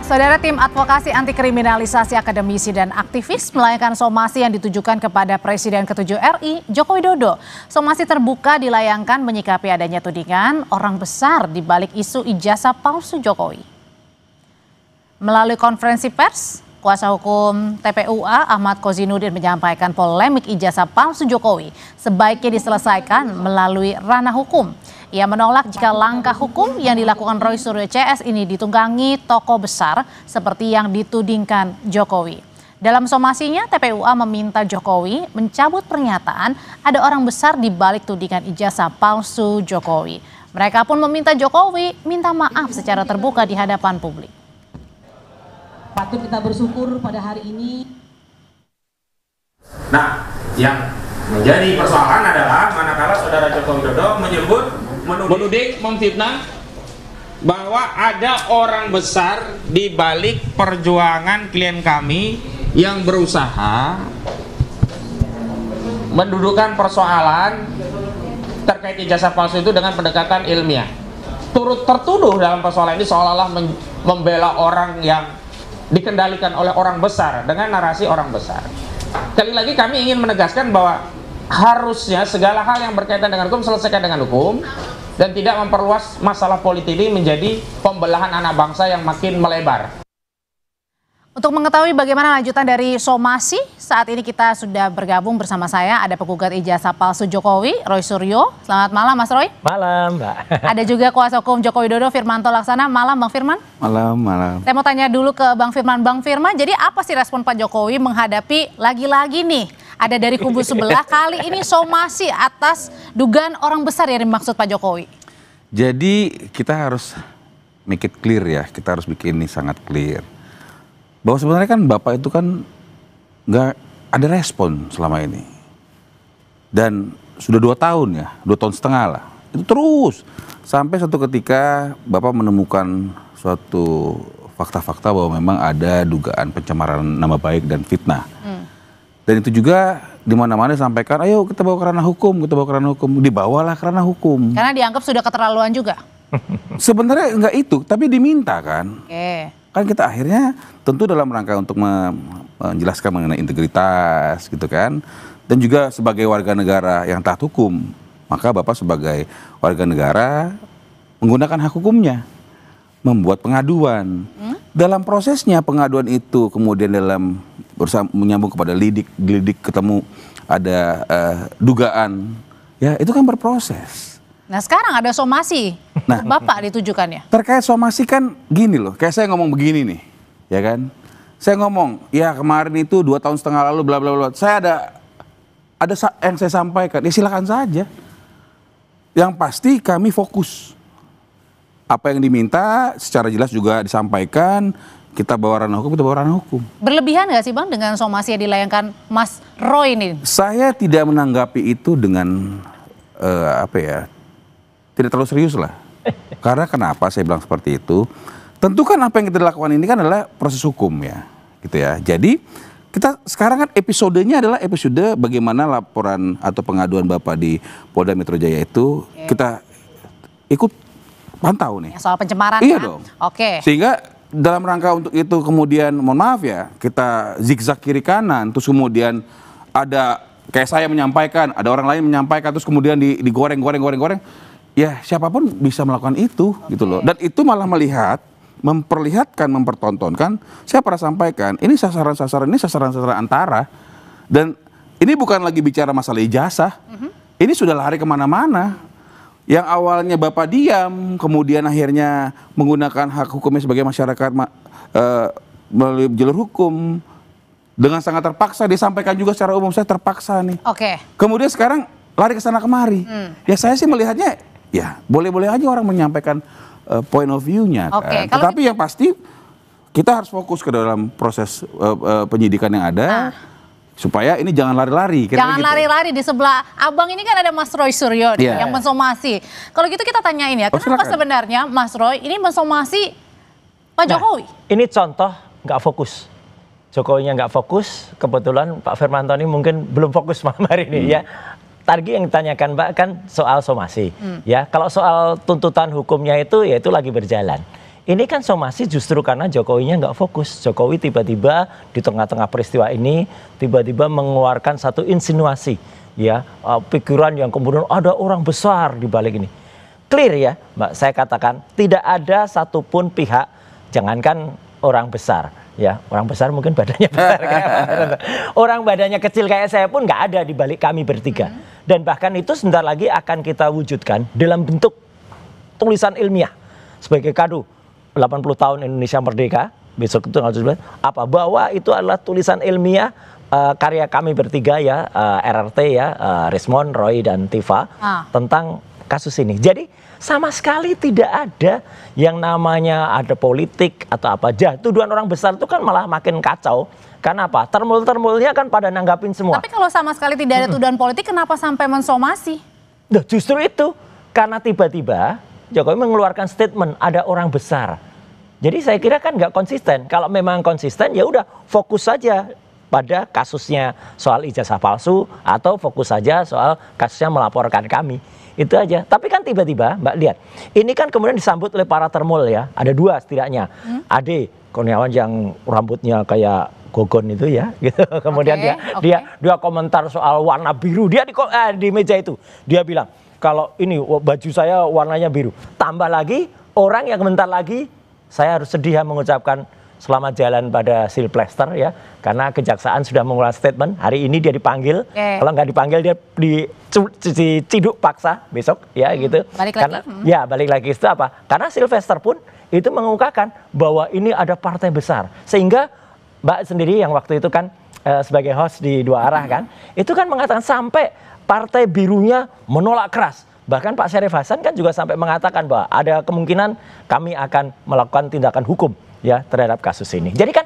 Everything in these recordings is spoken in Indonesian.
Saudara, tim advokasi anti kriminalisasi akademisi dan aktivis melayangkan somasi yang ditujukan kepada Presiden ke-7 RI, Joko Widodo. Somasi terbuka dilayangkan menyikapi adanya tudingan orang besar di balik isu ijazah palsu Jokowi. Melalui konferensi pers, kuasa hukum TPUA Ahmad Kozinudin menyampaikan polemik ijazah palsu Jokowi sebaiknya diselesaikan melalui ranah hukum. Ia menolak jika langkah hukum yang dilakukan Roy Suryo CS ini ditunggangi tokoh besar seperti yang ditudingkan Jokowi. Dalam somasinya, TPUA meminta Jokowi mencabut pernyataan ada orang besar di balik tudingan ijazah palsu Jokowi. Mereka pun meminta Jokowi minta maaf secara terbuka di hadapan publik. Patut kita bersyukur pada hari ini. Nah, yang menjadi persoalan adalah manakala saudara Joko Widodo menuding, memfitnah bahwa ada orang besar di balik perjuangan klien kami yang berusaha mendudukan persoalan terkait ijazah palsu itu dengan pendekatan ilmiah. Turut tertuduh dalam persoalan ini seolah-olah membela orang yang dikendalikan oleh orang besar dengan narasi orang besar. Sekali lagi kami ingin menegaskan bahwa harusnya segala hal yang berkaitan dengan hukum selesaikan dengan hukum dan tidak memperluas masalah politik ini menjadi pembelahan anak bangsa yang makin melebar. Untuk mengetahui bagaimana lanjutan dari somasi, saat ini kita sudah bergabung bersama saya ada penggugat ijazah palsu Jokowi, Roy Suryo. Selamat malam Mas Roy. Malam Mbak. Ada juga kuasa hukum Joko Widodo Firmanto Laksana. Malam Bang Firman. Malam. Saya mau tanya dulu ke Bang Firman. Bang Firman, jadi apa sih respon Pak Jokowi menghadapi lagi-lagi nih ada dari kubu sebelah kali ini somasi atas dugaan orang besar yang dimaksud Pak Jokowi? Jadi kita harus make it clear ya, kita harus bikin ini sangat clear. Bahwa sebenarnya kan Bapak itu kan nggak ada respon selama ini. Dan sudah 2 tahun ya, 2 tahun setengah lah. Itu terus. Sampai suatu ketika Bapak menemukan suatu fakta-fakta bahwa memang ada dugaan pencemaran nama baik dan fitnah. Dan itu juga di mana-mana disampaikan, ayo kita bawa ke ranah hukum, kita bawa ke ranah hukum. Dibawalah ke ranah hukum. Karena dianggap sudah keterlaluan juga. Sebenarnya enggak itu, tapi diminta kan. Oke. Kan kita akhirnya tentu dalam rangka untuk menjelaskan mengenai integritas gitu kan. Dan juga sebagai warga negara yang taat hukum. Maka Bapak sebagai warga negara menggunakan hak hukumnya. Membuat pengaduan. Dalam prosesnya pengaduan itu kemudian dalam menyambung kepada lidik ketemu ada dugaan. Ya itu kan berproses. Nah sekarang ada somasi, nah, Bapak ditujukannya. Terkait somasi kan gini loh, kayak saya ngomong begini nih, ya kan? Saya ngomong, ya kemarin itu 2 tahun setengah lalu bla bla bla. Saya ada yang saya sampaikan, ya silakan saja. Yang pasti kami fokus. Apa yang diminta secara jelas juga disampaikan, kita bawa ranah hukum, kita bawa ranah hukum. Berlebihan nggak sih Bang dengan somasi yang dilayangkan Mas Roy ini? Saya tidak menanggapi itu dengan tidak terlalu serius lah. Karena kenapa saya bilang seperti itu? Tentu kan apa yang kita lakukan ini kan adalah proses hukum ya, gitu ya. Jadi kita sekarang kan episodenya adalah episode bagaimana laporan atau pengaduan Bapak di Polda Metro Jaya itu kita ikut pantau nih. Soal pencemaran. Iya kan? dong. Oke. Sehingga dalam rangka untuk itu kemudian mohon maaf ya kita zigzag kiri kanan terus kemudian ada kayak saya menyampaikan, ada orang lain menyampaikan terus kemudian digoreng. Ya siapapun bisa melakukan itu gitu loh. Dan itu malah memperlihatkan, mempertontonkan. Saya pernah sampaikan, ini sasaran-sasaran antara. Dan ini bukan lagi bicara masalah ijazah. Ini sudah lari kemana-mana. Yang awalnya Bapak diam, kemudian akhirnya menggunakan hak hukumnya sebagai masyarakat melalui jalur hukum. Dengan sangat terpaksa, disampaikan juga secara umum, saya terpaksa nih. Oke. Kemudian sekarang lari ke sana kemari. Ya saya sih melihatnya, ya boleh-boleh aja orang menyampaikan point of view-nya kan. Tetapi yang pasti kita harus fokus ke dalam proses penyidikan yang ada. Supaya ini jangan lari-lari. Jangan lari-lari di sebelah abang ini kan ada Mas Roy Suryo yang mensomasi. Kalau gitu kita tanyain ya, kenapa sebenarnya Mas Roy ini mensomasi Pak Jokowi? Ini contoh nggak fokus. Jokowinya nggak fokus, kebetulan Pak Firmanto ini mungkin belum fokus malam hari ini ya. Tadi yang ditanyakan Mbak kan soal somasi. Ya, kalau soal tuntutan hukumnya itu ya itu lagi berjalan. Ini kan somasi justru karena Jokowinya nggak fokus. Jokowi tiba-tiba di tengah-tengah peristiwa ini tiba-tiba mengeluarkan satu insinuasi, ya, pikiran yang kemudian ada orang besar di balik ini. Clear ya, Mbak, saya katakan tidak ada satupun pihak, jangankan orang besar, ya, orang besar mungkin badannya besar, orang badannya kecil kayak saya pun nggak ada di balik kami bertiga. Dan bahkan itu sebentar lagi akan kita wujudkan dalam bentuk tulisan ilmiah sebagai kado 80 tahun Indonesia Merdeka, besok itu tanggal 17, apa bahwa itu adalah tulisan ilmiah karya kami bertiga, ya, RRT, ya, Rismon, Roy, dan Tifa, tentang kasus ini. Jadi sama sekali tidak ada yang namanya ada politik atau apa aja. Tuduhan orang besar itu kan malah makin kacau. Karena apa? Termul-termulnya kan pada nanggapin semua. Tapi kalau sama sekali tidak ada tuduhan politik, kenapa sampai mensomasi? Nah, justru itu. Karena tiba-tiba Jokowi mengeluarkan statement ada orang besar. Jadi saya kira kan nggak konsisten. Kalau memang konsisten ya udah fokus saja pada kasusnya soal ijazah palsu atau fokus saja soal kasusnya melaporkan kami. Itu aja. Tapi kan tiba-tiba Mbak lihat, ini kan kemudian disambut oleh para termul, ya. Ada dua setidaknya. Ade Kurniawan yang rambutnya kayak Gogon itu, ya, gitu. Kemudian dia komentar soal warna biru. Dia di meja itu dia bilang kalau ini baju saya warnanya biru. Tambah lagi orang yang komentar lagi, saya harus sedih mengucapkan selamat jalan pada Silvester, ya, karena kejaksaan sudah mengeluarkan statement. Hari ini dia dipanggil, kalau nggak dipanggil dia diciduk paksa besok, ya, gitu. Balik karena lagi. Ya balik lagi itu apa? Karena Silvester pun itu mengungkapkan bahwa ini ada partai besar, sehingga Mbak sendiri yang waktu itu kan sebagai host di Dua Arah kan, itu kan mengatakan sampai partai birunya menolak keras. Bahkan Pak Syarif Hasan kan juga sampai mengatakan bahwa ada kemungkinan kami akan melakukan tindakan hukum, ya, terhadap kasus ini. Jadi kan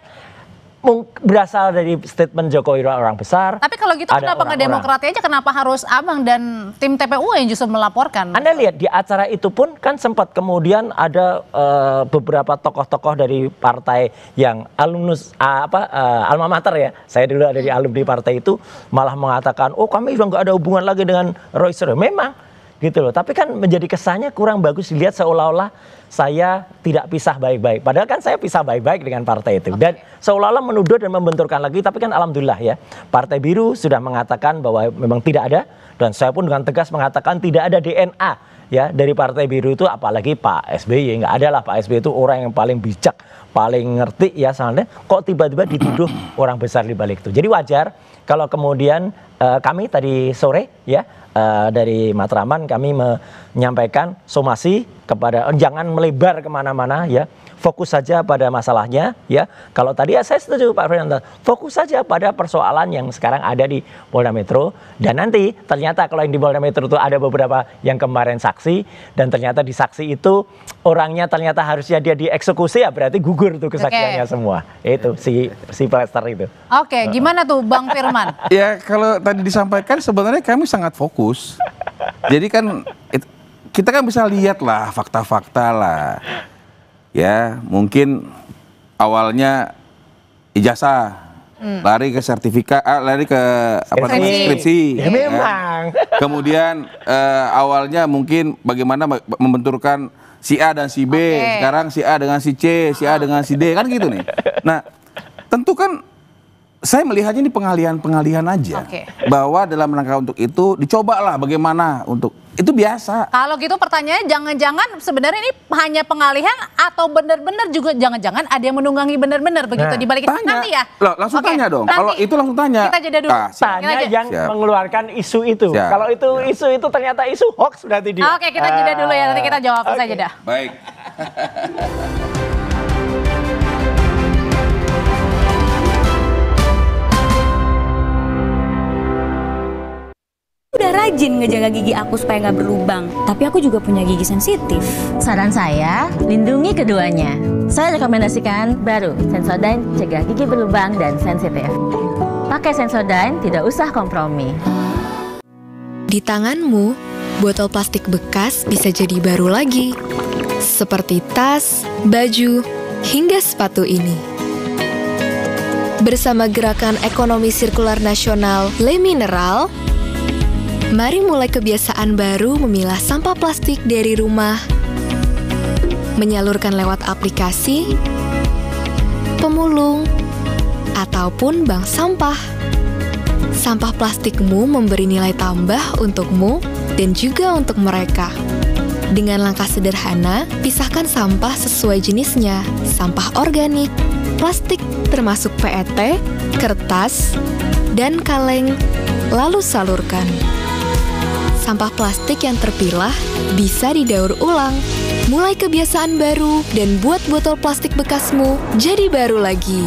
berasal dari statement Jokowi orang besar. Tapi kalau gitu kenapa nggak Demokrat aja? Kenapa harus Abang dan tim TPU yang justru melaporkan? Anda lihat di acara itu pun kan sempat kemudian ada beberapa tokoh-tokoh dari partai yang alumnus alma mater, ya. Saya dulu ada di alumni partai itu malah mengatakan, oh kami sudah nggak ada hubungan lagi dengan Roy Suryo. Memang gitu loh. Tapi kan menjadi kesannya kurang bagus dilihat seolah-olah saya tidak pisah baik-baik. Padahal kan saya pisah baik-baik dengan partai itu. Dan seolah-olah menuduh dan membenturkan lagi. Tapi kan alhamdulillah, ya, Partai Biru sudah mengatakan bahwa memang tidak ada. Dan saya pun dengan tegas mengatakan tidak ada DNA, ya, dari Partai Biru itu. Apalagi Pak SBY. Nggak ada lah, Pak SBY itu orang yang paling bijak, paling ngerti, ya, soalnya kok tiba-tiba dituduh orang besar di balik itu. Jadi wajar kalau kemudian kami tadi sore, ya, dari Matraman kami menyampaikan somasi kepada jangan melebar kemana-mana, ya, fokus saja pada masalahnya, ya. Kalau tadi, ya, saya setuju Pak Fernando, fokus saja pada persoalan yang sekarang ada di Polda Metro. Dan nanti ternyata kalau yang di Polda Metro itu ada beberapa yang kemarin saksi, dan ternyata di saksi itu orangnya ternyata harusnya dia dieksekusi, ya, berarti gugur tuh kesaksiannya semua. Itu si Plester itu. Oke, gimana tuh Bang Firman? Ya kalau tadi disampaikan sebenarnya kami sangat fokus. Jadi kan kita kan bisa lihat lah fakta-fakta lah. Ya, mungkin awalnya ijazah, lari ke sertifikat, lari ke skripsi. Ya, memang. Kemudian awalnya mungkin bagaimana membenturkan si A dan si B, sekarang si A dengan si C, si A dengan si D, kan gitu nih. Nah, tentu kan saya melihatnya ini pengalihan aja. Bahwa dalam rangka untuk itu dicobalah bagaimana untuk itu biasa. Kalau gitu pertanyaannya jangan-jangan sebenarnya ini hanya pengalihan atau benar-benar juga jangan-jangan ada yang menunggangi benar-benar begitu di balik tanya. nanti, ya? Loh, langsung tanya dong. Nanti. Kalau itu langsung tanya. Kita jeda dulu. Tanya yang mengeluarkan isu itu. Kalau isu itu ternyata isu hoax berarti dia. Oke, kita jeda dulu ya. Nanti kita jawab usai jeda. Baik. Udah rajin ngejaga gigi aku supaya nggak berlubang, tapi aku juga punya gigi sensitif. Saran saya, lindungi keduanya. Saya rekomendasikan baru Sensodyne cegah gigi berlubang dan sensitif. Pakai Sensodyne, tidak usah kompromi. Di tanganmu, botol plastik bekas bisa jadi baru lagi. Seperti tas, baju, hingga sepatu ini. Bersama Gerakan Ekonomi Sirkular Nasional Le Mineral, mari mulai kebiasaan baru memilah sampah plastik dari rumah menyalurkan lewat aplikasi, pemulung, ataupun bank sampah. Sampah plastikmu memberi nilai tambah untukmu dan juga untuk mereka. Dengan langkah sederhana, pisahkan sampah sesuai jenisnya, sampah organik, plastik termasuk PET, kertas, dan kaleng, lalu salurkan. Sampah plastik yang terpilah bisa didaur ulang. Mulai kebiasaan baru dan buat botol plastik bekasmu jadi baru lagi.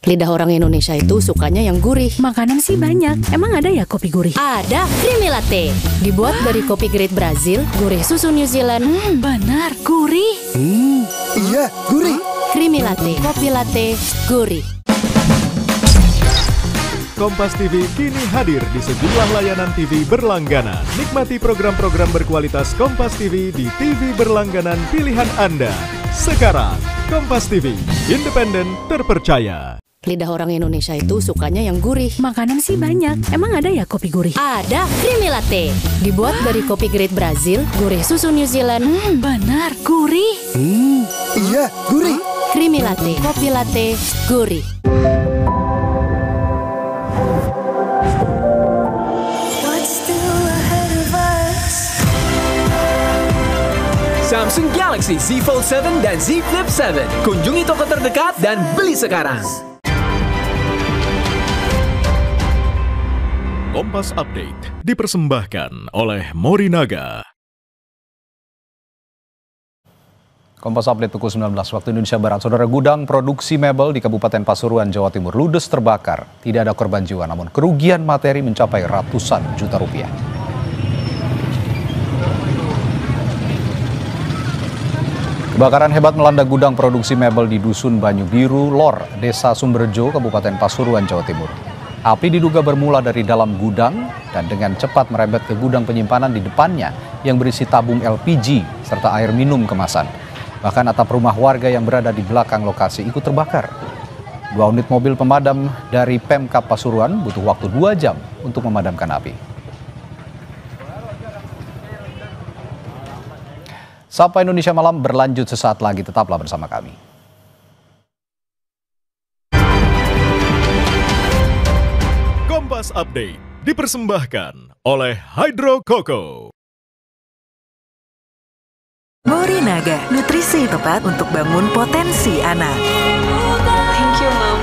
Lidah orang Indonesia itu sukanya yang gurih. Makanan sih banyak. Emang ada ya kopi gurih? Ada Creamy Latte. Dibuat dari kopi grade Brazil, gurih susu New Zealand. Benar, gurih. Iya, gurih. Creamy Latte, kopi latte, gurih. Kompas TV kini hadir di sejumlah layanan TV berlangganan. Nikmati program-program berkualitas Kompas TV di TV berlangganan pilihan Anda. Sekarang, Kompas TV, independen, terpercaya. Lidah orang Indonesia itu sukanya yang gurih. Makanan sih banyak. Emang ada ya kopi gurih? Ada Creamy Latte. Dibuat dari kopi grade Brazil, gurih susu New Zealand. Benar, gurih. Iya, gurih. Creamy Latte, kopi latte, gurih. Samsung Galaxy Z Fold 7 dan Z Flip 7. Kunjungi toko terdekat dan beli sekarang. Kompas Update dipersembahkan oleh Morinaga. Kompas Update pukul 19 waktu Indonesia Barat. Saudara, gudang produksi mebel di Kabupaten Pasuruan, Jawa Timur ludes terbakar. Tidak ada korban jiwa, namun kerugian materi mencapai ratusan juta rupiah. Kebakaran hebat melanda gudang produksi mebel di Dusun Banyu Biru, Lor, Desa Sumberjo, Kabupaten Pasuruan, Jawa Timur. Api diduga bermula dari dalam gudang dan dengan cepat merembet ke gudang penyimpanan di depannya yang berisi tabung LPG serta air minum kemasan. Bahkan atap rumah warga yang berada di belakang lokasi ikut terbakar. 2 unit mobil pemadam dari Pemkab Pasuruan butuh waktu 2 jam untuk memadamkan api. Sapa Indonesia Malam berlanjut sesaat lagi, tetaplah bersama kami. Kompas Update dipersembahkan oleh Hydro Coco. Morinaga, nutrisi tepat untuk bangun potensi anak. Thank you, Mom.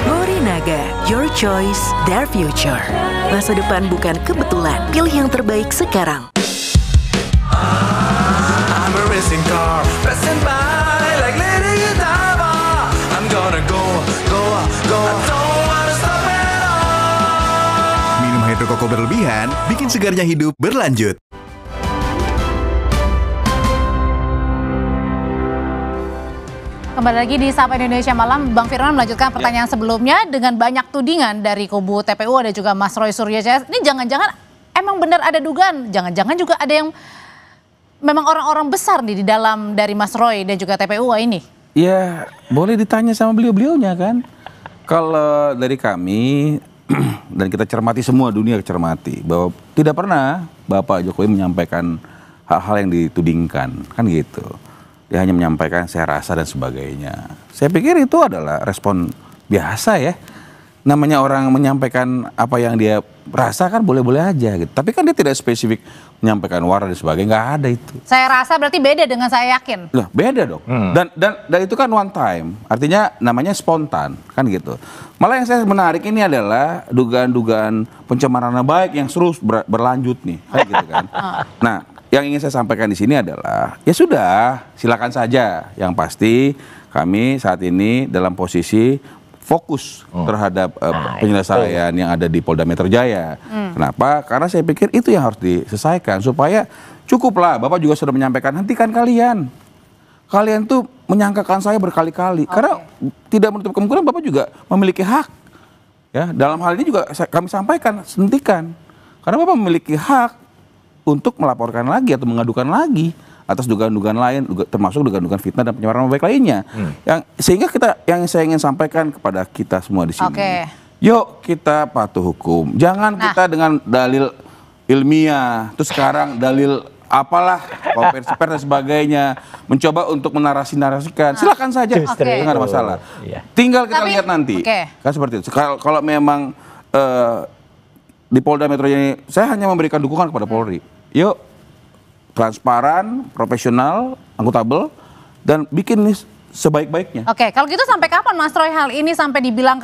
Morinaga, your choice, their future. Masa depan bukan kebetulan, pilih yang terbaik sekarang. I'm a racing car, passing by like Lady Godiva. I'm gonna go. I don't wanna stop at all. Minum Hydro Coco berlebihan bikin segarnya hidup berlanjut. Kembali lagi di Sapa Indonesia Malam, Bang Firman melanjutkan pertanyaan sebelumnya dengan banyak tudingan dari kubu TPU ada juga Mas Roy Suryo Jaya. Ini jangan-jangan emang benar ada dugaan, jangan-jangan juga ada yang memang orang-orang besar nih di dalam dari Mas Roy dan juga TPU ini. Ya boleh ditanya sama beliau-beliaunya kan. Kalau dari kami dan kita cermati, semua dunia cermati bahwa tidak pernah Bapak Jokowi menyampaikan hal-hal yang ditudingkan kan gitu. Dia hanya menyampaikan saya rasa dan sebagainya. Saya pikir itu adalah respon biasa ya. Namanya orang menyampaikan apa yang dia rasakan boleh-boleh aja gitu. Tapi kan dia tidak spesifik menyampaikan warna dan sebagainya, nggak ada itu. Saya rasa berarti beda dengan saya yakin. Loh, beda dong. Dan itu kan one time. Artinya namanya spontan kan gitu. Malah yang saya menarik ini adalah dugaan-dugaan pencemaran nama baik yang terus berlanjut nih, kan gitu kan. Nah, yang ingin saya sampaikan di sini adalah ya sudah, silakan saja. Yang pasti kami saat ini dalam posisi fokus terhadap penyelesaian yang ada di Polda Metro Jaya. Kenapa? Karena saya pikir itu yang harus diselesaikan supaya cukuplah. Bapak juga sudah menyampaikan, hentikan kalian. Kalian tuh menyangkakan saya berkali-kali. Karena tidak menutup kemungkinan Bapak juga memiliki hak. Ya, dalam hal ini juga kami sampaikan, hentikan. Karena Bapak memiliki hak untuk melaporkan lagi atau mengadukan lagi atas dugaan-dugaan lain, termasuk dugaan-dugaan fitnah dan pencemaran nama baik lainnya. Sehingga yang saya ingin sampaikan kepada kita semua di sini, Yuk kita patuh hukum. Jangan kita dengan dalil ilmiah, terus sekarang dalil apalah, konversi pers dan sebagainya, mencoba untuk menarasi-narasikan. Silakan saja, nggak ada masalah. Tinggal kita lihat nanti. Kan seperti itu. Kalau memang di Polda Metro ini, saya hanya memberikan dukungan kepada Polri. Yuk, transparan, profesional, akuntabel, dan bikin nih sebaik-baiknya. Oke, kalau gitu sampai kapan Mas Roy hal ini sampai dibilang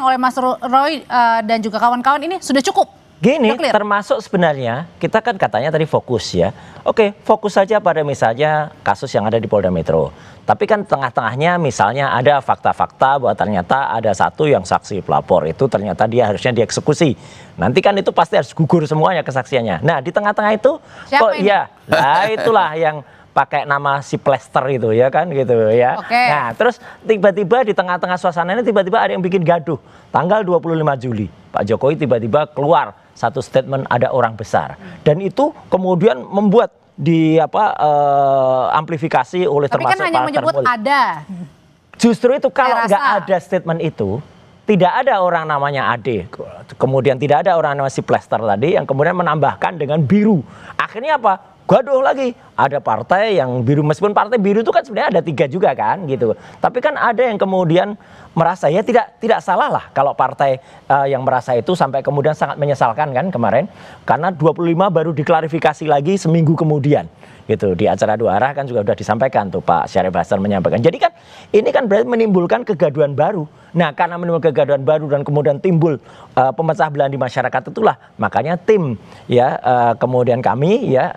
oleh Mas Roy dan juga kawan-kawan ini sudah cukup? Gini, termasuk sebenarnya kita kan katanya tadi fokus ya. Oke, fokus saja pada misalnya kasus yang ada di Polda Metro. Tapi kan tengah-tengahnya misalnya ada fakta-fakta bahwa ternyata ada satu yang saksi pelapor itu ternyata dia harusnya dieksekusi. Nanti kan itu pasti harus gugur semuanya kesaksiannya. Nah, di tengah-tengah itu kok iya, nah itulah yang pakai nama si Plester itu ya kan gitu ya. Nah, terus tiba-tiba di tengah-tengah suasana ini tiba-tiba ada yang bikin gaduh. Tanggal 25 Juli, Pak Jokowi tiba-tiba keluar satu statement ada orang besar. Dan itu kemudian membuat amplifikasi oleh tapi termasuk kan hanya menyebut ada. Justru itu kalau nggak ada statement itu, tidak ada orang namanya Ade, kemudian tidak ada orang namanya si Plester tadi yang kemudian menambahkan dengan biru. Akhirnya apa? Gaduh lagi. Ada partai yang biru, meskipun partai biru itu kan sebenarnya ada 3 juga kan gitu. Tapi kan ada yang kemudian merasa ya tidak salah lah kalau partai yang merasa itu sampai kemudian sangat menyesalkan kan kemarin. Karena 25 baru diklarifikasi lagi seminggu kemudian. Gitu di acara Dua Arah kan juga sudah disampaikan tuh Pak Syarif Hasan menyampaikan. Jadi kan ini kan berarti menimbulkan kegaduhan baru. Nah, karena menimbulkan kegaduhan baru dan kemudian timbul pemecah belah di masyarakat itulah makanya tim ya kemudian kami ya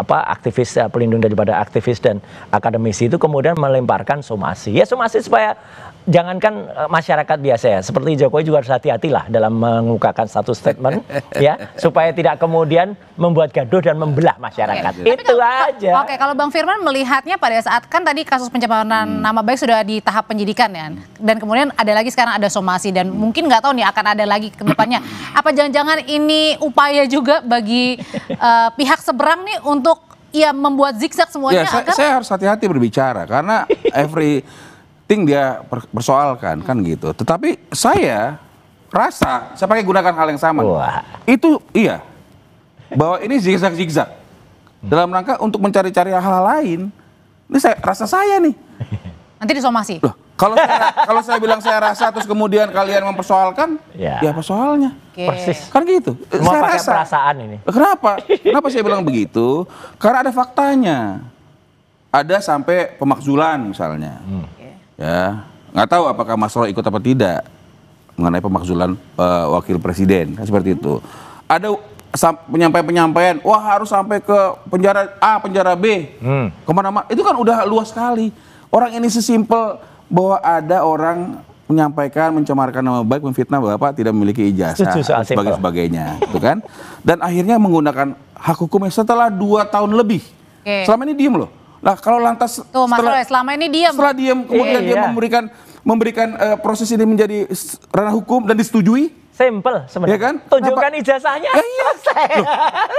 aktivis pelindung daripada aktivis dan akademisi itu kemudian melemparkan somasi. Ya somasi supaya jangankan masyarakat biasa ya, seperti Jokowi juga harus hati-hatilah dalam mengemukakan satu statement ya supaya tidak kemudian membuat gaduh dan membelah masyarakat. Itu aja. Oke, kalau Bang Firman melihatnya pada saat kan tadi kasus pencemaran nama baik sudah di tahap penyidikan ya, dan kemudian ada lagi sekarang ada somasi dan mungkin nggak tahu nih akan ada lagi ke depannya. Apa jangan-jangan ini upaya juga bagi pihak seberang nih untuk ya membuat zigzag semuanya? Ya, saya harus hati-hati berbicara karena everything dia persoalkan kan gitu. Tetapi saya rasa saya pakai gunakan hal yang sama. Itu iya bahwa ini zigzag dalam rangka untuk mencari-cari hal-hal lain. Ini saya nih. Nanti disomasi. Loh, kalau saya bilang saya rasa terus kemudian kalian mempersoalkan, ya apa soalnya? Persis. Kan gitu. Mau saya pakai rasa. perasaan ini. Kenapa? Kenapa saya bilang begitu? Karena ada faktanya. Ada sampai pemakzulan misalnya. Ya, nggak tahu apakah Mas Roy ikut apa tidak mengenai pemakzulan wakil presiden, kan seperti itu. Ada penyampaian, wah harus sampai ke penjara A, penjara B, kemana-mana. Itu kan udah luas sekali. Orang ini sesimpel bahwa ada orang menyampaikan, mencemarkan nama baik, memfitnah Bapak tidak memiliki ijazah, sebagainya, gitu kan? Dan akhirnya menggunakan hak hukumnya setelah 2 tahun lebih. Selama ini diem loh. Lah kalau lantas selama ini diam. Setelah diam kemudian dia memberikan proses ini menjadi ranah hukum dan disetujui. Simpel sebenarnya. Ya kan? Tunjukkan ijazahnya. Selesai. Loh,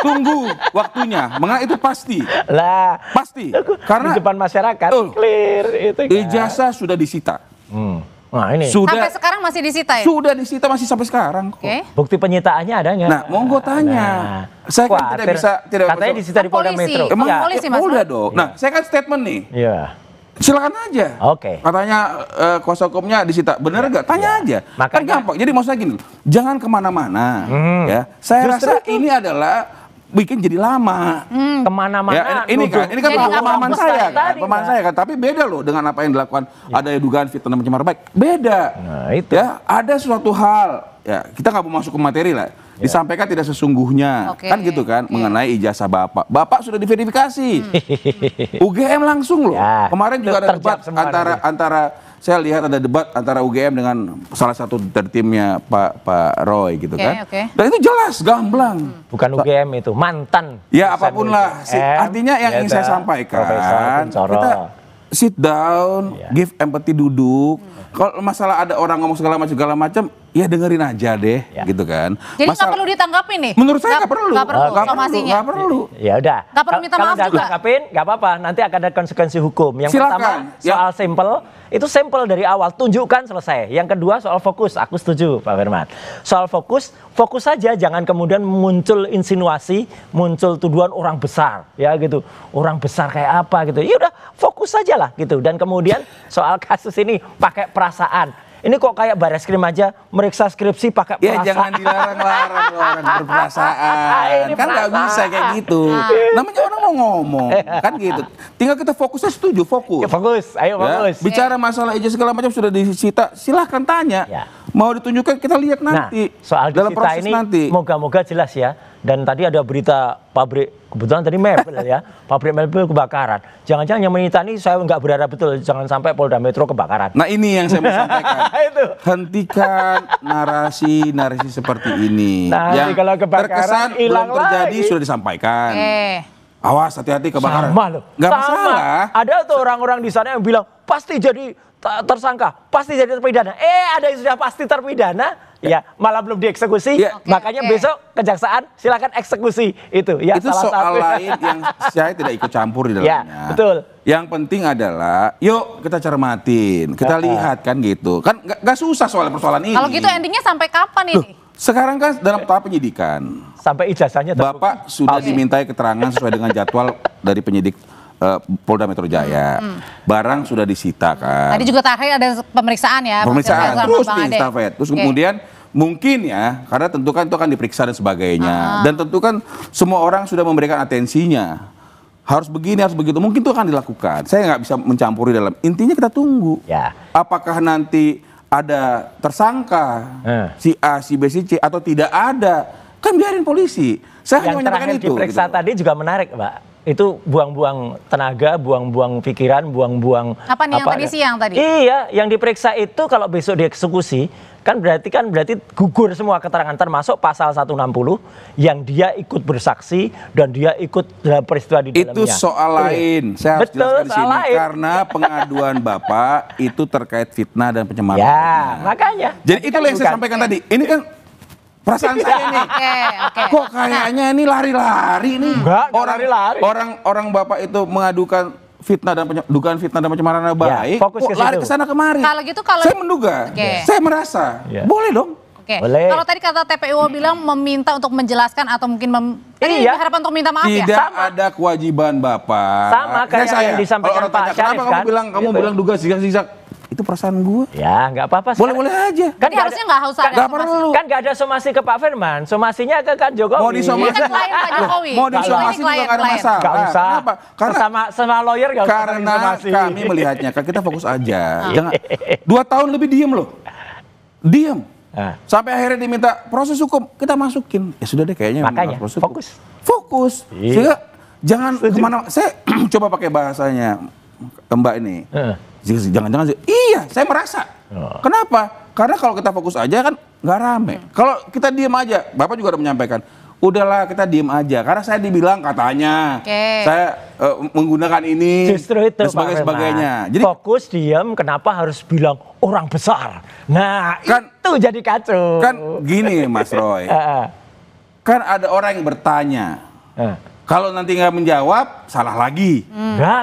tunggu waktunya. Mengenai itu pasti. Lah, pasti. Karena di depan masyarakat clear itu kan. Ijazah sudah disita. Nah, ini. Sampai sekarang masih disita ya? Sudah disita masih sampai sekarang. Bukti penyitaannya ada nggak? Nah, monggo tanya. Saya kan tidak katanya disita di Polda Metro. Emang Polda dong. Nah, saya kan statement nih. Iya. Silakan aja. Katanya kuasa hukumnya disita. Bener nggak? Tanya aja. Makanya, kan gampang. Jadi maksudnya gini, jangan kemana-mana. Ya, saya rasa ini adalah bikin jadi lama. Kemana-mana. Ya, ini kan pemahaman saya kan. Pemahaman saya kan. Tapi beda loh dengan apa yang dilakukan. Ada dugaan fitnah pencemaran baik. Beda. Nah, itu. Ya, ada suatu hal. Ya, kita nggak mau masuk ke materi lah. Disampaikan tidak sesungguhnya, kan gitu kan, mengenai ijazah Bapak. Bapak sudah diverifikasi. UGM langsung loh. Kemarin juga ada debat antara saya lihat ada debat antara UGM dengan salah satu dari timnya Pak Roy gitu kan. Dan itu jelas gamblang. Bukan UGM itu, mantan. Ya apapun lah. Artinya yang ingin saya sampaikan, sit down, give empathy, duduk. Kalau masalah ada orang ngomong segala macam, ya dengerin aja deh, gitu kan. Jadi nggak perlu ditanggapi nih? Menurut saya nggak perlu. Nggak perlu. Ya udah. Nggak perlu minta maaf juga. Tanggapin, nggak apa-apa. Nanti akan ada konsekuensi hukum. Yang pertama soal simple, itu simple dari awal. Tunjukkan selesai. Yang kedua soal fokus. Aku setuju Pak Firman. Soal fokus saja. Jangan kemudian muncul insinuasi, muncul tuduhan orang besar, ya gitu. Orang besar kayak apa gitu. Ya udah fokus saja lah gitu. Dan kemudian soal kasus ini pakai perasaan. Ini kok kayak Bareskrim aja meriksa skripsi pakai perasaan. Ya jangan dilarang-larang orang berperasaan. Kan nggak bisa kayak gitu. Namanya orang mau ngomong, kan gitu. Tinggal kita fokusnya setuju, fokus. Ya, fokus, ayo fokus. Bicara masalah ijazah segala macam sudah disita, silahkan tanya. Mau ditunjukkan kita lihat nanti. Nah, soal dalam disita proses ini nanti. Moga-moga jelas ya. Dan tadi ada berita pabrik, kebetulan tadi mebel ya, pabrik mebel kebakaran. Jangan-jangan yang menyita ini saya nggak berharap betul, jangan sampai Polda Metro kebakaran. Nah ini yang saya mau sampaikan. Hentikan narasi seperti ini. Yang kalau kebakaran, terkesan belum terjadi sudah disampaikan. Awas, hati-hati kebakaran. Sama loh. Nggak masalah. Ada tuh orang-orang di sana yang bilang pasti jadi tersangka, pasti jadi terpidana. Ada yang sudah pasti terpidana, ya malah belum dieksekusi. Makanya besok kejaksaan silakan eksekusi itu. Ya, itu soal lain yang saya tidak ikut campur di dalamnya. Ya, betul. Yang penting adalah, yuk kita cermatin, kita lihat kan gitu. Kan nggak susah soal persoalan ini. Kalau gitu endingnya sampai kapan ini? Sekarang kan dalam tahap penyidikan. Sampai ijazahnya Bapak sudah dimintai keterangan sesuai dengan jadwal dari penyidik Polda Metro Jaya. Barang sudah disita kan. Tadi juga terakhir ada pemeriksaan ya. Pemeriksaan terus di estafet. Terus kemudian mungkin ya, karena tentu kan itu akan diperiksa dan sebagainya. Dan tentu kan semua orang sudah memberikan atensinya. Harus begini, harus begitu. Mungkin itu akan dilakukan. Saya nggak bisa mencampuri dalam. Intinya kita tunggu. Apakah nanti ada tersangka si A, si B, si C atau tidak ada? Kan biarin polisi. Saya hanya menyampaikan itu. Yang diperiksa tadi juga menarik, Mbak. Itu buang-buang tenaga, buang-buang pikiran, buang-buang apa nih yang tadi siang tadi? Iya, yang diperiksa itu kalau besok dieksekusi kan berarti gugur semua keterangan termasuk pasal 160 yang dia ikut bersaksi dan dia ikut dalam peristiwa di dalamnya. Itu soal lain. Saya harus jelaskan di sini karena pengaduan Bapak itu terkait fitnah dan pencemaran. Ya, makanya. Jadi itulah yang saya sampaikan tadi. Ini kan perasaan saya nih. Kok kayaknya ini lari-lari nih. Enggak, lari-lari. Orang Bapak itu mengadukan dugaan fitnah dan pencemaran nama baik. Fokus kok lari ke sana kemari. Kalau gitu saya menduga. Saya merasa. Boleh dong. Boleh. Kalau tadi kata TPU bilang meminta untuk menjelaskan atau mungkin harapan untuk minta maaf Tidak ada kewajiban Bapak. Sama kayak yang disampaikan Pak Syarif kan. Kamu bilang duga zigzag. Itu perasaan gue. Ya nggak apa-apa. Boleh-boleh aja. Kan harusnya nggak usah ada perlu. Kan nggak ada somasi ke Pak Firman. Somasinya ke kan Jokowi. Mau disomasi kan klien Pak Jokowi. Mau disomasi juga nggak ada masalah. Nggak usah. Kenapa? Karena sama lawyer nggak usah. Karena kami melihatnya kan kita fokus aja. Jangan 2 tahun lebih diem loh. Diem. Sampai akhirnya diminta proses hukum, kita masukin. Ya sudah deh kayaknya. Makanya fokus. Sehingga jangan kemana. Saya coba pakai bahasanya Mbak ini. Jangan-jangan iya, saya merasa. Kenapa? Karena kalau kita fokus aja kan nggak rame. Kalau kita diem aja, Bapak juga udah menyampaikan, udahlah kita diem aja. Karena saya dibilang katanya, saya menggunakan ini justru itu, dan sebagainya. Jadi fokus diem, kenapa harus bilang orang besar? Nah kan, itu jadi kacau. Kan gini Mas Roy, kan ada orang yang bertanya. Kalau nanti nggak menjawab, salah lagi.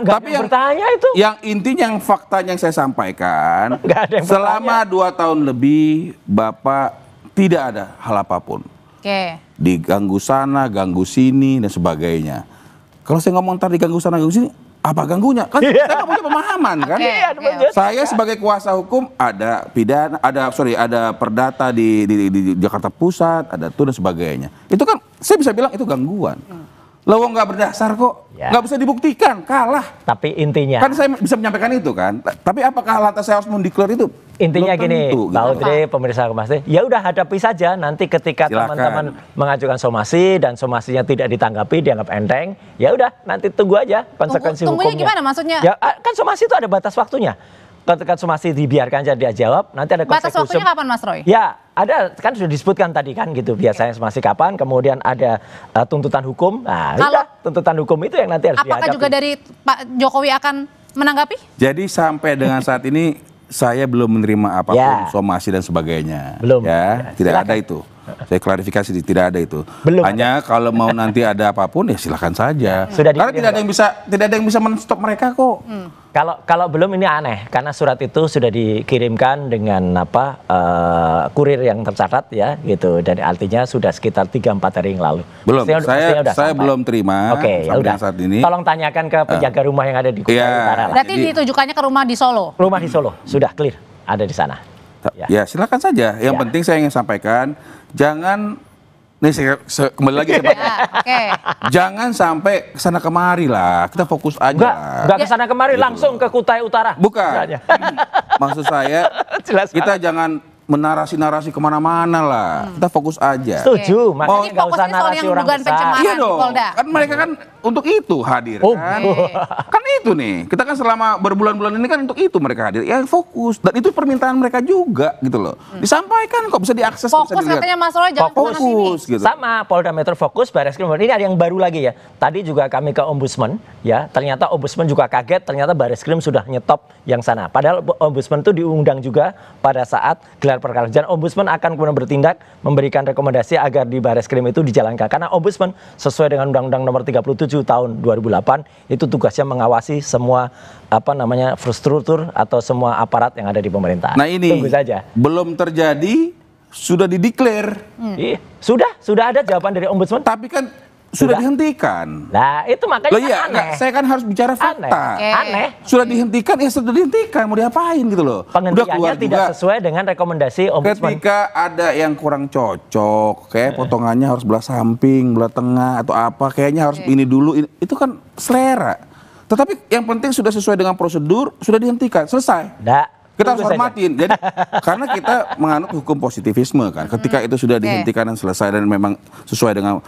Tapi yang bertanya itu. Yang intinya, yang faktanya yang saya sampaikan, selama 2 tahun lebih, Bapak tidak ada hal apapun. Diganggu sana, ganggu sini, dan sebagainya. Kalau saya ngomong ntar diganggu sana, ganggu sini, apa ganggunya? Kan saya nggak punya pemahaman kan. Saya sebagai kuasa hukum ada pidana, ada perdata di Jakarta Pusat, ada itu dan sebagainya. Itu kan saya bisa bilang itu gangguan. Lawang nggak berdasar kok, nggak bisa dibuktikan, kalah. Tapi intinya kan saya bisa menyampaikan itu kan. Tapi apakah lantas saya harus mendeklar itu? Intinya gini, Pak Udri, pemirsa Kompas TV, ya udah hadapi saja. Nanti ketika teman-teman mengajukan somasi dan somasinya tidak ditanggapi, dianggap enteng, ya udah nanti tunggu aja konsekuensi hukumnya. Tunggunya gimana maksudnya? Ya kan somasi itu ada batas waktunya. Ketika somasi dibiarkan aja dia jawab, nanti ada konsekuensi. Batas waktunya kapan Mas Roy? Ya, ada kan sudah disebutkan tadi kan gitu. Biasanya somasi kapan, kemudian ada tuntutan hukum. Nah, tuntutan hukum itu yang nanti harus dihadapi. Apakah juga dari Pak Jokowi akan menanggapi? Jadi sampai dengan saat ini saya belum menerima apapun somasi dan sebagainya. Belum. Ya, tidak ada itu. Saya klarifikasi, tidak ada itu. Belum. Hanya kalau mau nanti ada apapun ya silakan saja. Sudah Karena tidak ada yang bisa men-stop mereka kok. Kalau belum ini aneh karena surat itu sudah dikirimkan dengan kurir yang tercatat ya gitu, dan artinya sudah sekitar 3-4 hari yang lalu. Belum. Mestinya Saya belum terima. Oke, ya udah. Saat ini. Tolong tanyakan ke penjaga rumah yang ada di Kutai Utara. Berarti ditujukannya ke rumah di Solo. Rumah di Solo sudah clear ada di sana. Ya silakan saja. Yang penting saya ingin sampaikan, jangan saya kembali lagi jangan sampai kesana kemari lah. Kita fokus aja. Enggak kesana kemari, langsung ke Kutai Utara. Bukan. Maksud saya kita jangan menarasi-narasi kemana-mana lah. Kita fokus aja. Setuju. Makanya nggak usah narasi orang besar. Iya dong. Kan mereka kan untuk itu hadir kan. Kan itu nih. Kita kan selama berbulan-bulan ini kan untuk itu mereka hadir. Ya fokus. Dan itu permintaan mereka juga gitu loh. Disampaikan kok, bisa diakses. Fokus bisa katanya Mas Roy, jangan fokus gitu. Sama Polda Metro fokus, Barreskrim. Ini ada yang baru lagi ya. Tadi juga kami ke Ombudsman ya. Ternyata Ombudsman juga kaget. Ternyata Barreskrim sudah nyetop yang sana. Padahal Ombudsman itu diundang juga pada saat gelar perkara. Dan Ombudsman akan kemudian bertindak memberikan rekomendasi agar di Barreskrim itu dijalankan. Karena Ombudsman sesuai dengan Undang-Undang Nomor 37 tahun 2008 itu tugasnya mengawasi semua struktur atau semua aparat yang ada di pemerintahan. Nah ini tunggu saja. Belum terjadi sudah dideklar. Sudah ada jawaban dari Ombudsman. Tapi kan sudah dihentikan. Nah itu makanya iya, aneh. Saya kan harus bicara fakta. Aneh. Sudah dihentikan, ya sudah dihentikan. Mau diapain gitu loh. Penghentiannya tidak sesuai dengan rekomendasi Ombudsman. Ketika ada yang kurang cocok, kayak potongannya harus belah samping, belah tengah, atau apa, kayaknya harus ini dulu. Itu kan selera. Tetapi yang penting sudah sesuai dengan prosedur, sudah dihentikan, selesai. Kita harus hormatin. Jadi karena kita menganut hukum positivisme kan. Ketika itu sudah dihentikan dan selesai dan memang sesuai dengan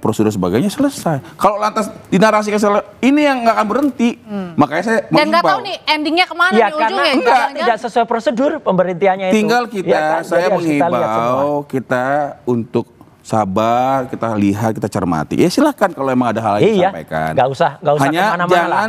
prosedur sebagainya, selesai. Kalau lantas dinarasikan ini yang nggak akan berhenti, makanya saya mengimbau. Dan nggak tahu nih endingnya kemana ya, di ujungnya. Enggak, tidak sesuai prosedur pemberhentiannya itu. Tinggal kita, saya mengimbau kita untuk sabar, kita lihat, kita cermati. Ya silakan kalau emang ada hal yang disampaikan. Nggak usah kemana-mana.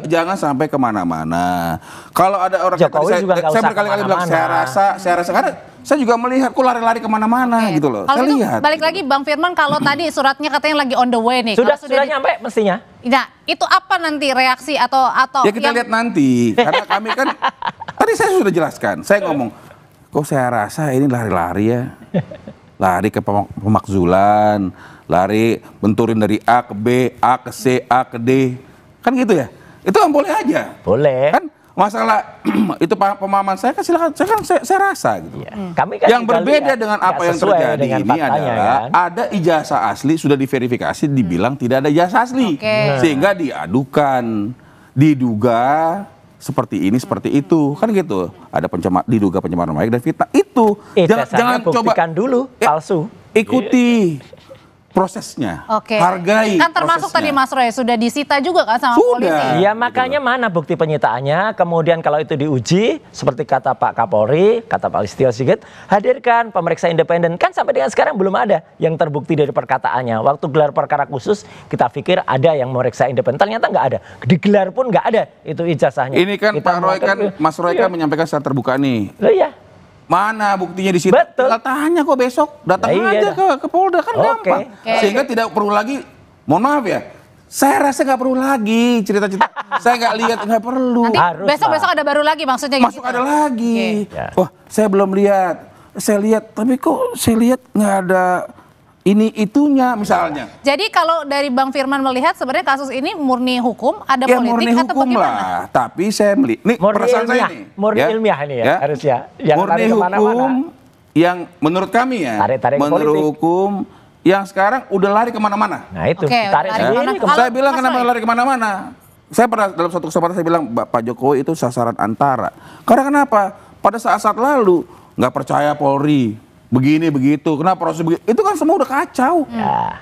Jangan sampai kemana-mana. Kalau ada orang Jokowi juga saya berkali-kali bilang saya rasa karena saya juga melihat kok lari-lari kemana-mana gitu loh. Kalau saya itu lihat. balik lagi Bang Firman, kalau tadi suratnya katanya lagi on the way nih. Sudah nyampe mestinya. Nah, itu apa nanti reaksi atau ya kita lihat nanti. Karena kami kan tadi saya sudah jelaskan. Saya ngomong, kok saya rasa ini lari-lari ya. Lari ke pemakzulan, lari benturin dari A ke B, A ke C, A ke D. Kan gitu ya. Itu kan boleh aja. Boleh. Kan masalah itu pemahaman saya kan silakan, saya rasa gitu. Kami kan yang berbeda dengan apa yang terjadi ini adalah ada ijazah asli sudah diverifikasi dibilang tidak ada ijazah asli. Sehingga diadukan, diduga seperti ini, seperti itu, kan gitu. Ada diduga pencemaran nama baik dan fitnah. Itu jangan coba dulu palsu. Ikuti prosesnya. Hargai kan termasuk prosesnya. tadi Mas Roy sudah disita juga kan sama polisi. Ya makanya mana bukti penyitaannya. Kemudian kalau itu diuji seperti kata Pak Kapolri, kata Pak Listio Sigit, hadirkan pemeriksa independen. Kan sampai dengan sekarang belum ada yang terbukti dari perkataannya. Waktu gelar perkara khusus kita pikir ada yang memeriksa independen, ternyata nggak ada. Digelar pun nggak ada itu ijazahnya. Ini kan Pak Roy kan, Mas Roy kan menyampaikan secara terbuka nih. Iya. Mana buktinya di situ? Tinggal tanya kok besok, datang aja ke Polda, kan gampang. Sehingga tidak perlu lagi, mohon maaf ya, saya rasa nggak perlu lagi cerita-cerita. Saya nggak lihat, nggak perlu. Nanti besok ada baru lagi maksudnya. Masuk ada lagi. Wah, saya belum lihat. Saya lihat, tapi kok saya lihat nggak ada ini itunya misalnya. Jadi kalau dari Bang Firman melihat sebenarnya kasus ini murni hukum, ada ya, politik murni atau hukum bagaimana? Lah. Tapi saya melihat, ini perasaan saya nih. Murni ilmiah ini ya, harusnya. Yang murni hukum yang menurut kami ya, menurut hukum yang sekarang udah lari kemana-mana. Nah itu, tarik sendiri. Saya bilang kenapa lari kemana-mana. Saya pernah dalam satu kesempatan saya bilang Pak Jokowi itu sasaran antara. Karena kenapa? Pada saat-saat lalu nggak percaya Polri. Begini begitu, kenapa proses begitu? Itu kan semua udah kacau.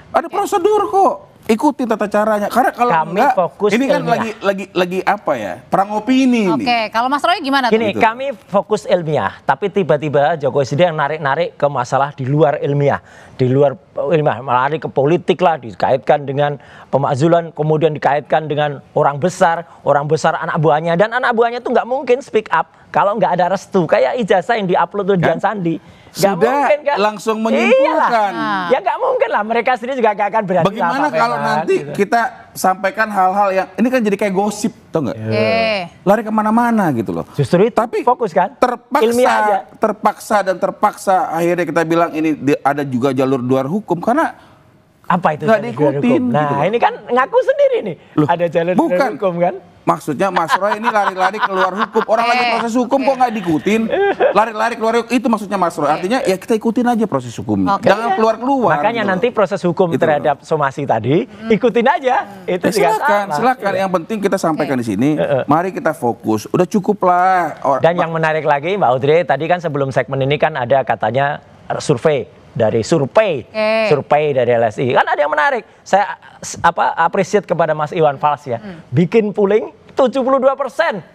Ada prosedur kok. ikutin tata caranya. Karena kalau enggak, ini kan lagi apa ya? Perang opini ini. Oke, kalau Mas Roy gimana? Gini, kami fokus ilmiah, tapi tiba-tiba Jokowi sedang narik-narik ke masalah di luar ilmiah. Di luar ilmiah, lari ke politik lah, dikaitkan dengan pemakzulan, kemudian dikaitkan dengan orang besar anak buahnya. Dan anak buahnya tuh nggak mungkin speak up kalau nggak ada restu. Kayak ijazah yang diupload Dian Sandi. Gak sudah mungkin, kan? Langsung menyimpulkan. Ya nggak mungkin lah, mereka sendiri juga gak akan berani. Bagaimana kalau nanti kita sampaikan hal-hal yang ini kan jadi kayak gosip, tau nggak? Lari kemana-mana gitu loh. Justru itu tapi fokus kan? Terpaksa akhirnya kita bilang ini ada juga jalur luar hukum karena apa itu nggak diikutin. Nah gitu ini kan ngaku sendiri nih. Loh, ada jalur luar hukum kan? Maksudnya Mas Roy ini lari-lari keluar hukum. Orang lagi proses hukum kok nggak diikutin. Lari-lari keluar hukum. Itu maksudnya Mas Roy. Artinya ya kita ikutin aja proses hukumnya. Jangan keluar-keluar. Makanya gitu nanti proses hukum gitu terhadap somasi tadi, ikutin aja. Itu silakan. Yang penting kita sampaikan di sini. Mari kita fokus. Udah cukup lah. Dan yang menarik lagi Mbak Audrey, tadi kan sebelum segmen ini kan ada katanya survei dari survei dari LSI. Kan ada yang menarik. Saya appreciate kepada Mas Iwan Fals ya. Bikin polling 72%.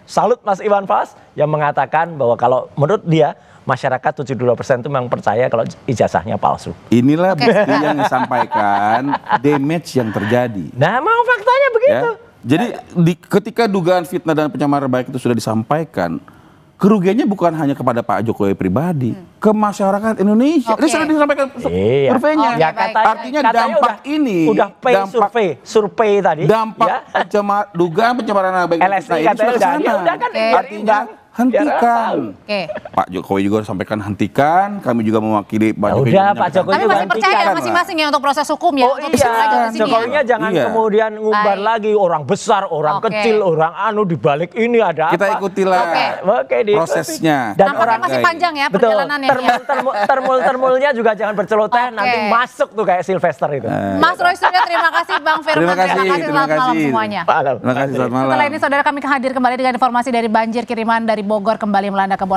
Salut Mas Iwan Fals yang mengatakan bahwa kalau menurut dia masyarakat 72% itu memang percaya kalau ijazahnya palsu. Inilah bukti yang disampaikan damage yang terjadi. Nah, mau faktanya begitu. Ya? Jadi ketika dugaan fitnah dan pencemaran baik itu sudah disampaikan, kerugiannya bukan hanya kepada Pak Jokowi pribadi, ke masyarakat Indonesia. Ini sudah disampaikan surveinya. Ya, artinya dampak ini, udah survei tadi. Dampak dugaan pencemaran nama baik LSI ini sudah kesana. Artinya hentikan. Pak Jokowi juga sampaikan hentikan. Kami juga mewakili Pak Jokowi. Pak Jokowi tapi masih percaya masing-masing ya untuk proses hukum ya. Jokowinya jangan kemudian ngumbar lagi orang besar, orang kecil, orang dibalik ini ada apa. Kita ikutilah prosesnya. Dan orang masih panjang ya perjalanannya. Termul-termulnya juga jangan berceloteh, nanti masuk tuh kayak Sylvester itu. Mas Roy Suryo, terima kasih. Bang Firman, terima kasih. Selamat malam semuanya. Terima kasih, selamat malam. Setelah ini saudara kami hadir kembali dengan informasi dari banjir kiriman dari Bogor kembali melanda Kebon.